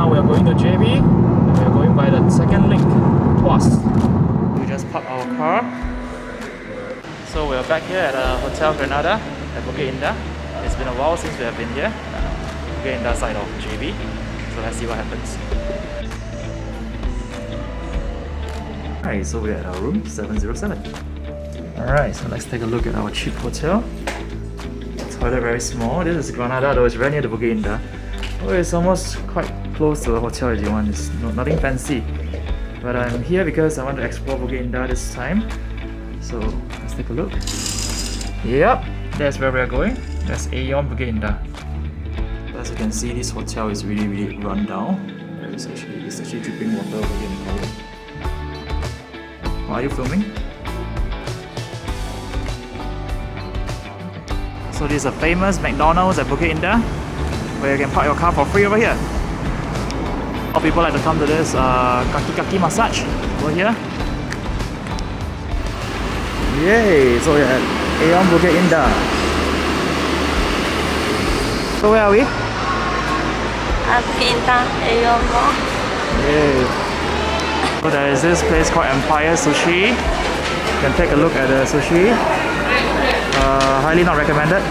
now we are going to JB. We are going by the second link, Tuas. We just parked our car. So we are back here at Hotel Granada at Bukit Indah. It's been a while since we have been here. Bukit Indah side of JB. So let's see what happens. Alright, so we're at our room 707. Alright, so let's take a look at our cheap hotel. Toilet very small. This is Granada though, it's very near the Bukit Indah. Oh, it's almost quite close to the hotel if you want. It's nothing fancy. But I'm here because I want to explore Bukit Indah this time. So let's take a look. Yep, that's where we're going. That's Aeon Bukit Indah. As you can see, this hotel is really run down. It's actually dripping water over here in the toilet. Are you filming? So this is a famous McDonald's at Bukit Indah, where you can park your car for free over here. A lot of people like to come to this kaki massage over here. Yay! So we're at Aeon Bukit Indah. So where are we? Bukit Indah, Aeon Mall. Yay! So there is this place called Empire Sushi. You can take a look at the sushi. Highly not recommended.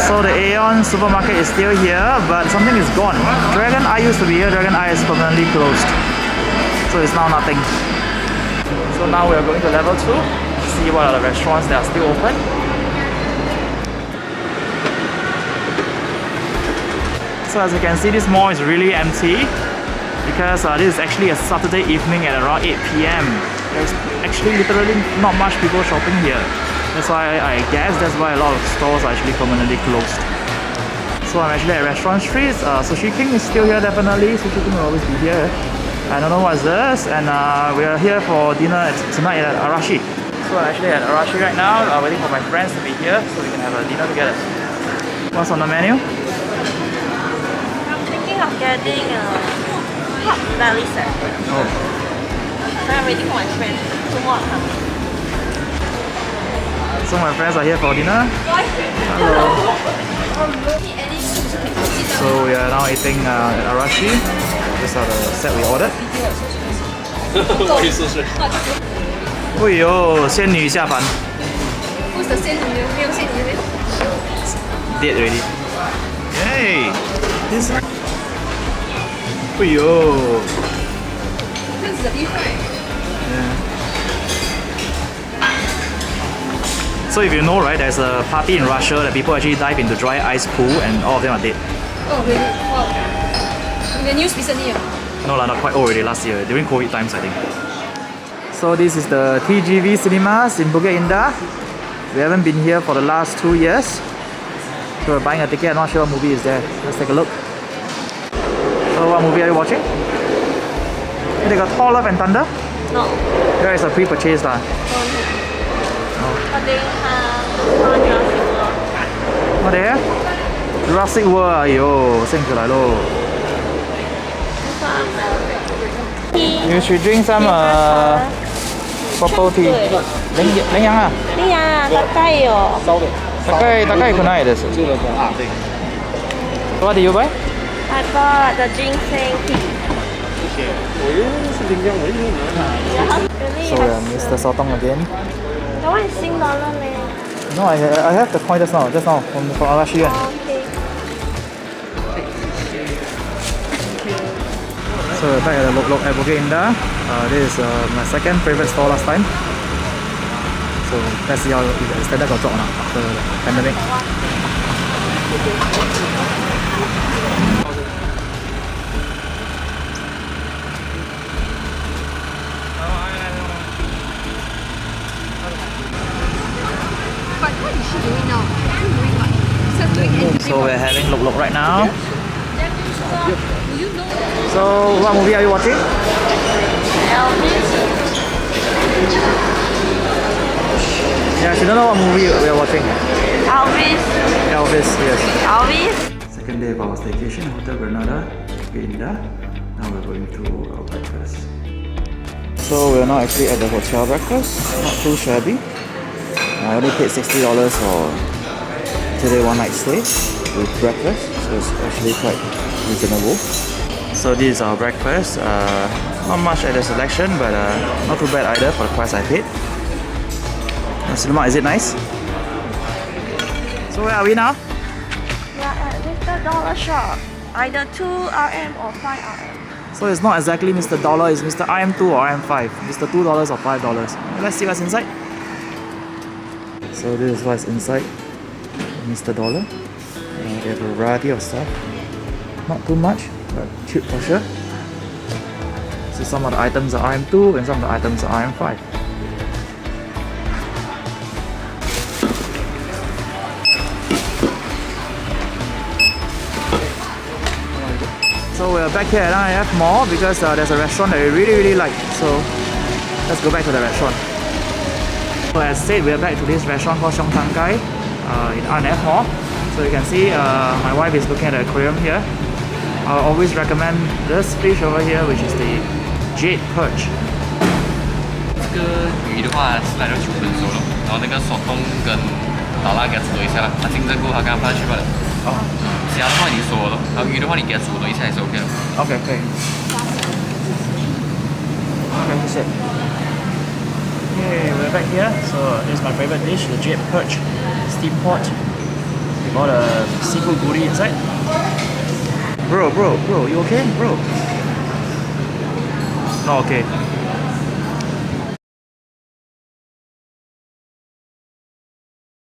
So the Aeon supermarket is still here, but something is gone. Dragon Eye used to be here. Dragon Eye is permanently closed. So it's now nothing. So now we are going to level 2. See what are the restaurants that are still open. So as you can see, this mall is really empty because this is actually a Saturday evening at around 8 PM. There's actually literally not much people shopping here. That's why I guess that's why a lot of stores are actually permanently closed. So I'm actually at Restaurant Street. Sushi King is still here definitely. Sushi King will always be here. I don't know what's this, and we are here for dinner tonight at Arashi. So I'm actually at Arashi right now, waiting for my friends to be here so we can have a dinner together. What's on the menu? I'm thinking of getting a hot belly set. Oh. I'm waiting for my friends. Tomorrow coming. So my friends are here for dinner. Hello. So we are now eating at Arashi. These are the set we ordered. 哎呦，仙女下凡。Who's the 仙女？没有仙女没有。 Dead already. Yay! This. 哎呦。This is the beef right? Yeah. So if you know, right, there's a party in Russia that people actually dive into dry ice pool and all of them are dead. Oh really? Wow. In the news recently. No, not quite old already, last year, during COVID times I think. So this is the TGV cinemas in Bukit Indah. We haven't been here for the last 2 years. So we're buying a ticket, I'm not sure what movie is there. Let's take a look. So what movie are you watching? They got Thor Love and Thunder? No. There is a pre-purchase lah. But they have Jurassic World. What they have? Jurassic World, 哎呦，升起来咯。You should drink some bubble tea. 羚羊啊。いやー、高いよ。高いくないです。What did you buy? I bought the ginseng tea. So Mr. Sotong again. That one is $6 man. No, I have the point just now from Arashi. Okay. So we're back at the Lok at Bukit Indah. This is my second favorite store last time. So let's see how the standard got dropped after the pandemic. But what is she doing now? She's doing what? She's doing anything. So we're having Lok right now. Do you know? So what movie are you watching? Elvis. Yeah, she don't know what movie we are watching. Elvis. Elvis, yes. Elvis. Second day of our staycation, Hotel Granada, Bukit Indah. Now we're going to our breakfast. So we're now actually at the hotel breakfast. Not too shabby. I only paid $60 for today one night stay with breakfast. so it's actually quite reasonable. So this is our breakfast. Not much at the selection, but not too bad either for the price I paid. Nasi lemak, is it nice? So where are we now? We are at Mr. Dollar Shop. Either 2 RM or 5 RM. So it's not exactly Mr. Dollar, it's Mr. IM2 or IM5. Mr. $2 or $5. Let's see what's inside. So this is what's inside Mr. Dollar. They have a variety of stuff. Not too much, but cheap for sure. So some of the items are IM2 and some of the items are IM5. So we're back here at IF Mall because there's a restaurant that we really like. So let's go back to the restaurant. So as said, we're back to this restaurant called Xiong Tang Kai in IF Mall. So you can see my wife is looking at the aquarium here. I always recommend this fish over here, which is the jade perch. 这个鱼的话是来到9分熟了，然后那个手动跟老辣给它煮一下了，它金针菇它刚放下去罢了。哦 其他的话已经熟了，然后鱼的话你给它煮了一下也是 OK 的。 ，OK， 可以。OK， 谢谢。Okay, we're back here. So this is my favorite dish, the jade perch, steamed pot. With all the seafood goodie inside. Bro, you okay? Bro. Not okay.